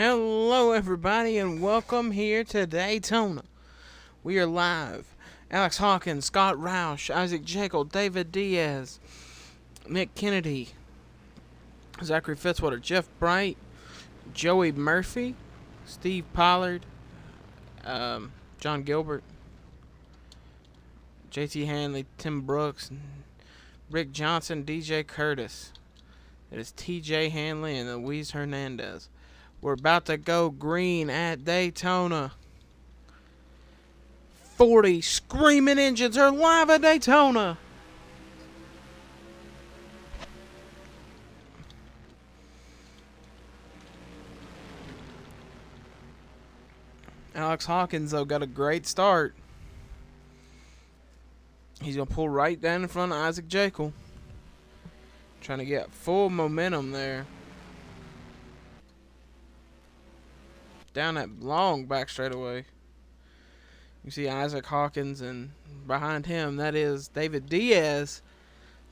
Hello, everybody, and welcome here to Daytona. We are live. Alex Hawkins, Scott Roush, Isaac Jekyll, David Diaz, Nick Kennedy, Zachary Fitzwater, Jeff Bright, Joey Murphy, Steve Pollard, John Gilbert, JT Hanley, Tim Brooks, Rick Johnson, DJ Curtis. It is TJ Hanley and Luis Hernandez. We're about to go green at Daytona. 40 screaming engines are live at Daytona. Alex Hawkins, though, got a great start. He's going to pull right down in front of Isaac Jekyll. Trying to get full momentum there. Down that long back straightaway. You see Isaac Hawkins, and behind him, that is David Diaz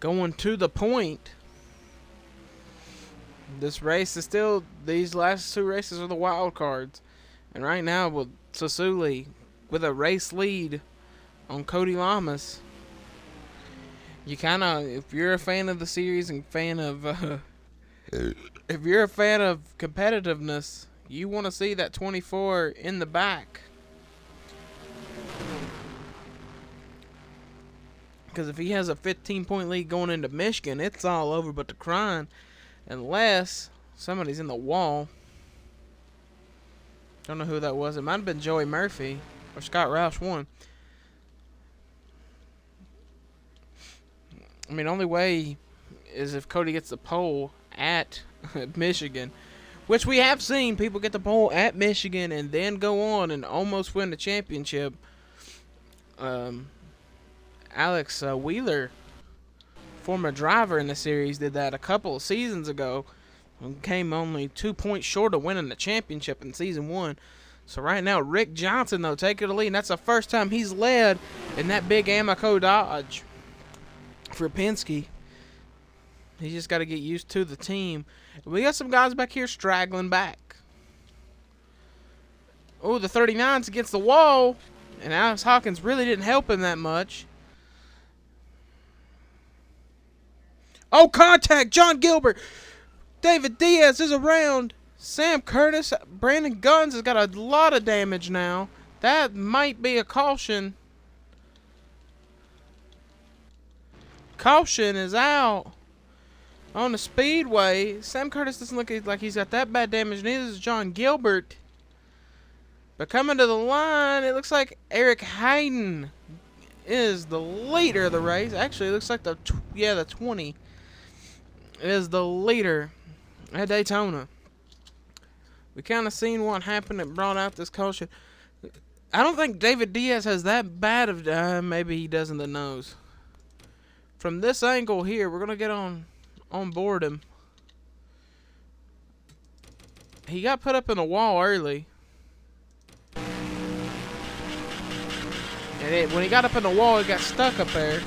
going to the point. This race is still, these last two races are the wild cards. And right now, with Sasuli with a race lead on Cody Lamas, you kind of, if you're a fan of the series and fan of, if you're a fan of competitiveness, you want to see that 24 in the back. Because if he has a 15-point lead going into Michigan, it's all over but the crying. Unless somebody's in the wall. Don't know who that was. It might have been Joey Murphy or Scott Roush won. I mean, only way is if Cody gets the pole at Michigan. Which we have seen people get the pole at Michigan and then go on and almost win the championship. Alex Wheeler, former driver in the series, did that a couple of seasons ago and came only 2 points short of winning the championship in season 1. So right now, Rick Johnson, though, taking the lead. And that's the first time he's led in that big Amoco Dodge for Penske. He's just got to get used to the team. We got some guys back here straggling back. Oh, the 39's against the wall. And Alex Hawkins really didn't help him that much. Oh, contact! John Gilbert! David Diaz is around. Sam Curtis, Brandon Guns has got a lot of damage now. That might be a caution. Caution is out. On the speedway, Sam Curtis doesn't look like he's got that bad damage. Neither does John Gilbert. But coming to the line, it looks like Eric Hayden is the leader of the race. Actually, it looks like the 20 is the leader at Daytona. We kind of seen what happened that brought out this caution. I don't think David Diaz has that bad of maybe he does in the nose. From this angle here, we're gonna get on board him. He got put up in the wall early. And when he got up in the wall, he got stuck up there.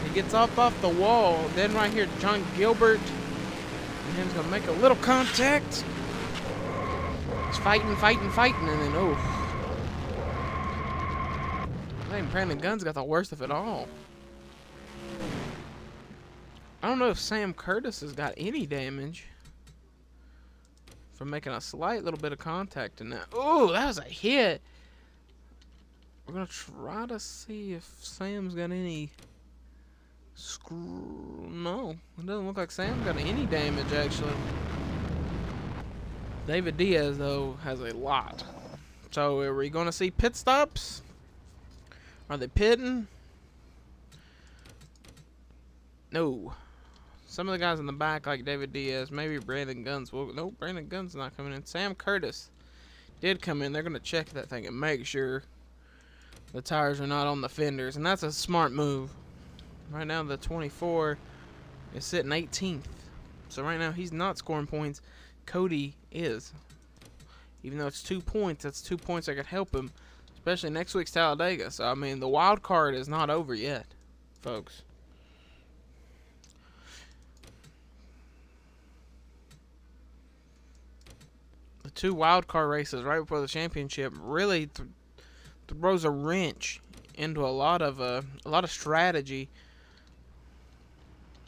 He gets up off the wall. Then right here, John Gilbert. And him's going to make a little contact. He's fighting. And then, oh. I think Brandon Gunn's got the worst of it all. I don't know if Sam Curtis has got any damage from making a slight little bit of contact in that. Oh, that was a hit. We're going to try to see if Sam's got any No, it doesn't look like Sam's got any damage, actually. David Diaz, though, has a lot. So, are we going to see pit stops? Are they pitting? No. Some of the guys in the back, like David Diaz, maybe Brandon Guns. Will, no, Brandon Guns not coming in. Sam Curtis did come in. They're going to check that thing and make sure the tires are not on the fenders. And that's a smart move. Right now, the 24 is sitting 18th. So right now, he's not scoring points. Cody is. Even though it's 2 points, that's 2 points that could help him. Especially next week's Talladega. So, I mean, the wild card is not over yet, folks. 2 wild card races right before the championship really throws a wrench into a lot of strategy.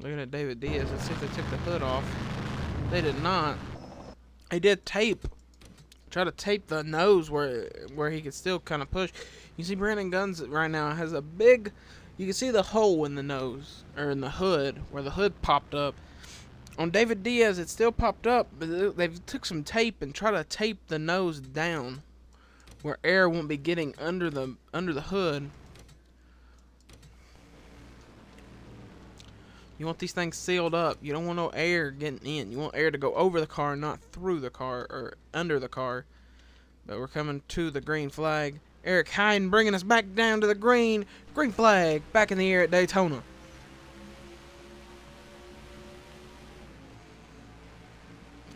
Looking at David Diaz, let's see if they took the hood off. They did not. They did try to tape the nose where he could still kind of push. You see Brandon Guns right now has a big, you can see the hole in the nose, or in the hood, where the hood popped up. On David Diaz, it still popped up, but they took some tape and try to tape the nose down where air won't be getting under the hood. You want these things sealed up. You don't want no air getting in. You want air to go over the car, not through the car or under the car. But we're coming to the green flag. Eric Hayden bringing us back down to the green flag, back in the air at Daytona.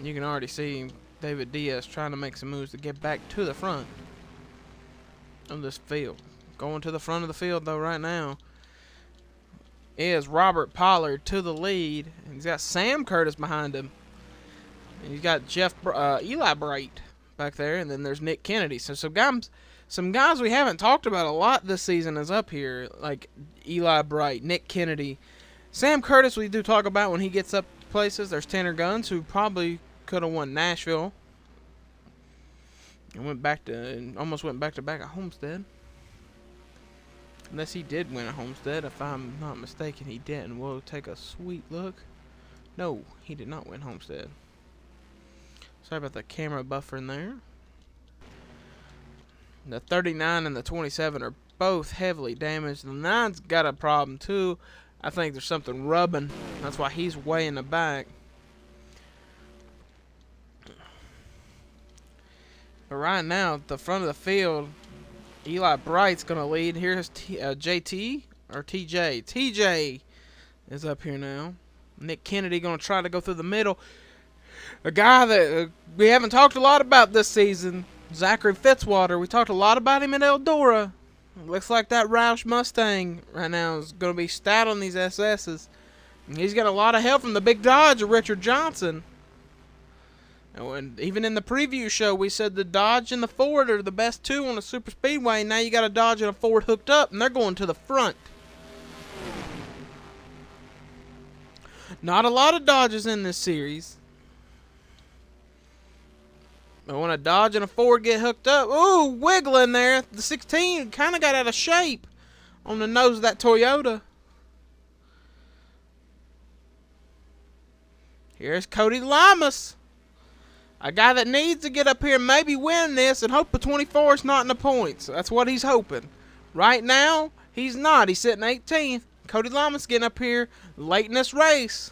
You can already see David Diaz trying to make some moves to get back to the front of this field. Going to the front of the field though right now is Robert Pollard to the lead. He's got Sam Curtis behind him. And he's got Eli Bright back there, and then there's Nick Kennedy. So some guys we haven't talked about a lot this season is up here, like Eli Bright, Nick Kennedy. Sam Curtis we do talk about when he gets up places. There's Tanner Guns, who probably could have won Nashville and almost went back to back at Homestead. Unless he did win at Homestead, if I'm not mistaken, he didn't. We'll take a sweet look. No, he did not win Homestead. Sorry about the camera buffer in there. The 39 and the 27 are both heavily damaged. The 9's got a problem too. I think there's something rubbing. That's why he's way in the back. But right now, at the front of the field, Eli Bright's going to lead. Here's JT or TJ. TJ is up here now. Nick Kennedy going to try to go through the middle. A guy that we haven't talked a lot about this season, Zachary Fitzwater. We talked a lot about him in Eldora. Looks like that Roush Mustang right now is going to be stout on these SS's. And he's got a lot of help from the big Dodge of Richard Johnson. And even in the preview show, we said the Dodge and the Ford are the best two on the super speedway. Now you got a Dodge and a Ford hooked up, and they're going to the front. Not a lot of Dodges in this series. But when a Dodge and a Ford get hooked up, ooh, wiggling there. The 16 kind of got out of shape on the nose of that Toyota. Here's Cody Lamas. A guy that needs to get up here and maybe win this and hope the 24 is not in the points. That's what he's hoping. Right now, he's not. He's sitting 18th. Cody Lamas getting up here late in this race.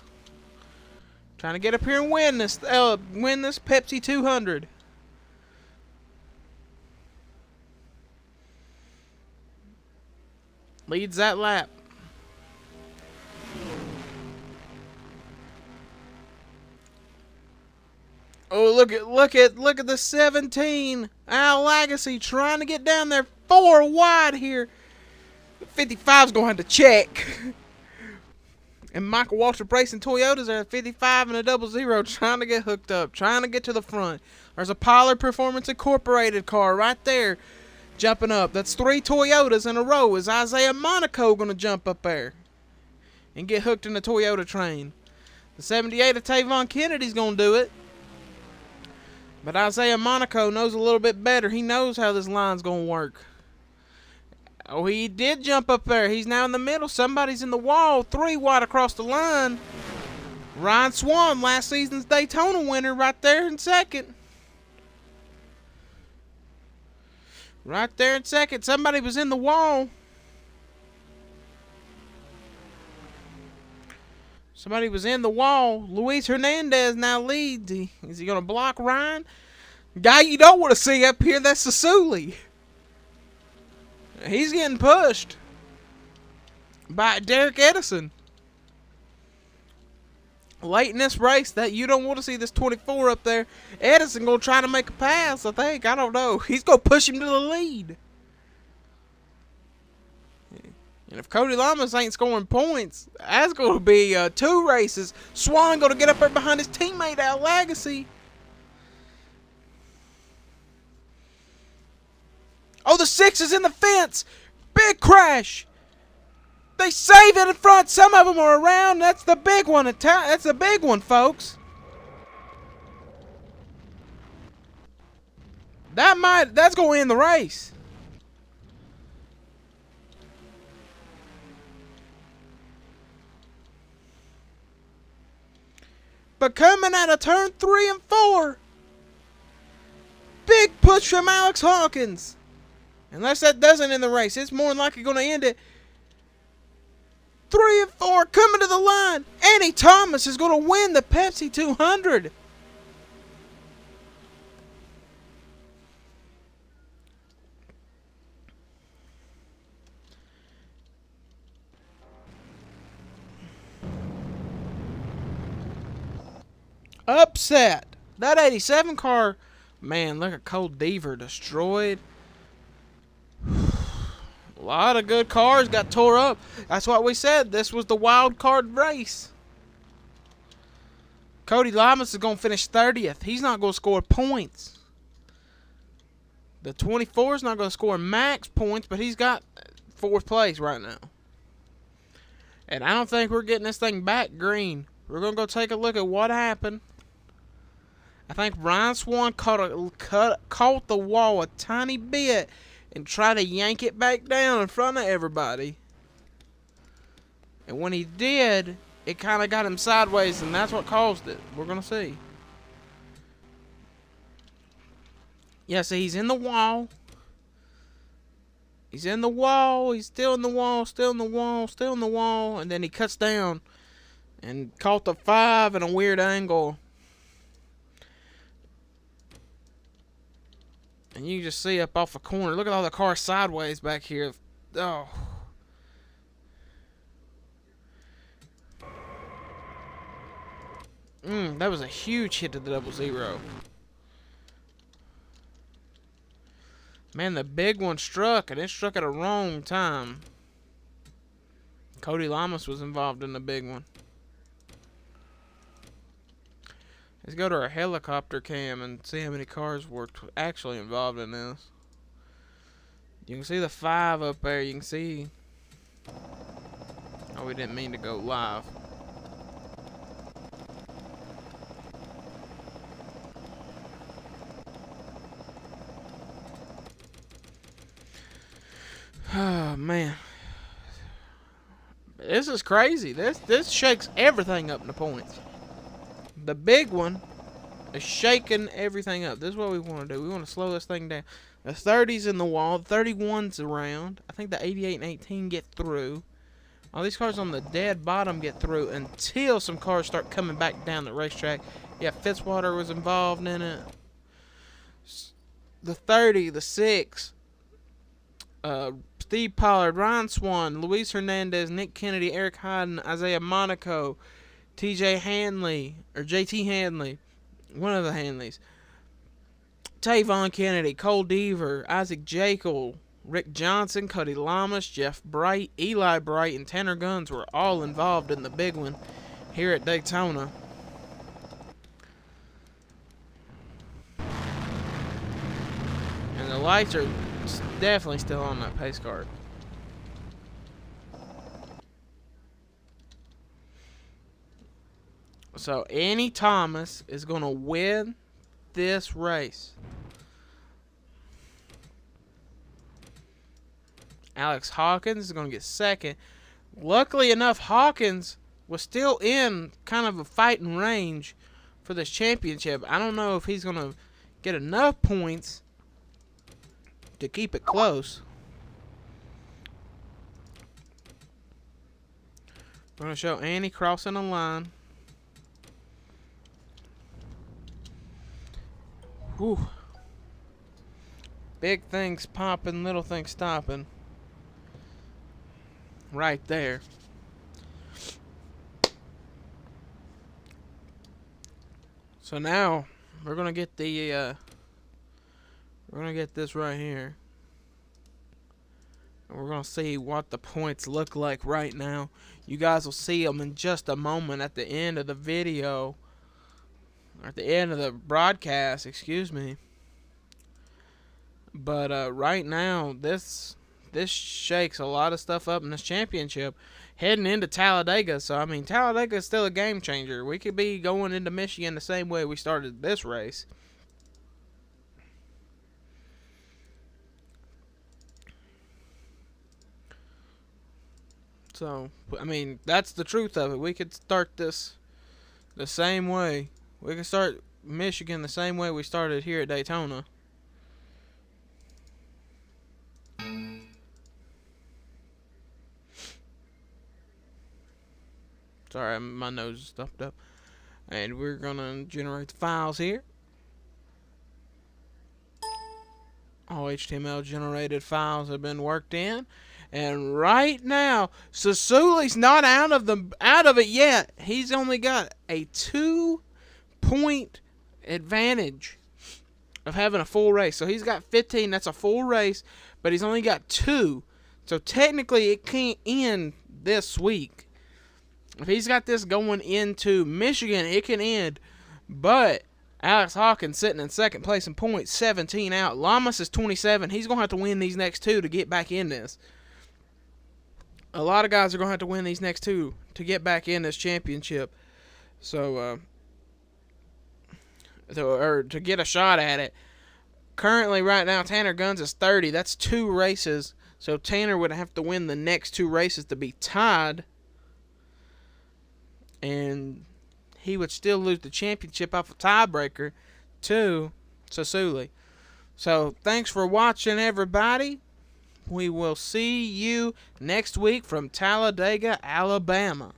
Trying to get up here and win this Pepsi 200. Leads that lap. Oh, look at the 17. Al Lagacy trying to get down there 4 wide here. The 55's going to have to check. And Michael Walter Bracing Toyotas are at 55 and a 00 trying to get hooked up, trying to get to the front. There's a Pollard Performance Incorporated car right there jumping up. That's 3 Toyotas in a row. Is Isaiah Monaco going to jump up there and get hooked in the Toyota train? The 78 of Tavon Kennedy's going to do it. But Isaiah Monaco knows a little bit better. He knows how this line's going to work. Oh, he did jump up there. He's now in the middle. Somebody's in the wall. 3 wide across the line. Ryan Swan, last season's Daytona winner, right there in second. Right there in second. Somebody was in the wall. Somebody was in the wall. Luis Hernandez now leads. Is he going to block Ryan? Guy you don't want to see up here, that's Sasuli. He's getting pushed by Derek Edison. Late in this race, that you don't want to see this 24 up there. Edison going to try to make a pass, I think. I don't know. He's going to push him to the lead. And if Cody Lamas ain't scoring points, that's going to be 2 races. Swan going to get up there behind his teammate Al Lagacy. Oh, the 6 is in the fence. Big crash. They save it in front. Some of them are around. That's the big one. That's the big one, folks. That's going to end the race. But coming out of turn 3 and 4, big push from Alex Hawkins. Unless that doesn't end the race, it's more than likely going to end it. 3 and 4 coming to the line. Annie Thomas is going to win the Pepsi 200. Upset. That 87 car, man, look at Cole Deaver destroyed. A lot of good cars got tore up. That's what we said. This was the wild card race. Cody Lamas is going to finish 30th. He's not going to score points. The 24 is not going to score max points, but he's got 4th place right now. And I don't think we're getting this thing back green. We're going to go take a look at what happened. I think Ryan Swan caught the wall a tiny bit and tried to yank it back down in front of everybody. And when he did, it kind of got him sideways, and that's what caused it. We're going to see. Yeah, see, he's in the wall. He's in the wall. He's still in the wall, still in the wall, still in the wall. And then he cuts down and caught the 5 in a weird angle. And you can just see up off the corner. Look at all the cars sideways back here. Oh. That was a huge hit to the 00. Man, the big one struck, and it struck at a wrong time. Cody Lamas was involved in the big one. Let's go to our helicopter cam and see how many cars were actually involved in this. You can see the 5 up there. You can see... Oh, we didn't mean to go live. Oh, man. This is crazy. This shakes everything up in the points. The big one is shaking everything up. This is what we want to do. We want to slow this thing down. The 30's in the wall. The 31's around. I think the 88 and 18 get through. All these cars on the dead bottom get through until some cars start coming back down the racetrack. Yeah, Fitzwater was involved in it. The 30, the 6, Steve Pollard, Ryan Swan, Luis Hernandez, Nick Kennedy, Eric Hyden, Isaiah Monaco, TJ Hanley, or JT Hanley, one of the Hanleys, Tavon Kennedy, Cole Deaver, Isaac Jekyll, Rick Johnson, Cody Lamas, Jeff Bright, Eli Bright, and Tanner Guns were all involved in the big one here at Daytona. And the lights are definitely still on that pace card. So Annie Thomas is going to win this race. Alex Hawkins is going to get second. Luckily enough, Hawkins was still in kind of a fighting range for this championship. I don't know if he's going to get enough points to keep it close. We're going to show Annie crossing the line. Whew. Big things popping, little things stopping. Right there. So now we're gonna get the we're gonna get this right here. And we're gonna see what the points look like right now. You guys will see them in just a moment at the end of the video. Or at the end of the broadcast, excuse me. But right now, this shakes a lot of stuff up in this championship heading into Talladega. So, I mean, Talladega is still a game changer. We could be going into Michigan the same way we started this race. So, I mean, that's the truth of it. We could start this the same way. We could start Michigan the same way we started here at Daytona. Sorry, my nose is stuffed up. And we're going to generate the files here. All HTML generated files have been worked in. And right now, Sasuli's not out of it yet. He's only got a 2-point advantage of having a full race. So he's got 15. That's a full race, but he's only got 2. So technically, it can't end this week. If he's got this going into Michigan, it can end. But Alex Hawkins sitting in second place in points, 17 out. Lamas is 27. He's going to have to win these next 2 to get back in this. A lot of guys are going to have to win these next 2 to get back in this championship. So, to get a shot at it. Currently, right now, Tanner Guns is 30. That's 2 races. So, Tanner would have to win the next 2 races to be tied. And he would still lose the championship off a tiebreaker to Sasuli. So, thanks for watching, everybody. We will see you next week from Talladega, Alabama.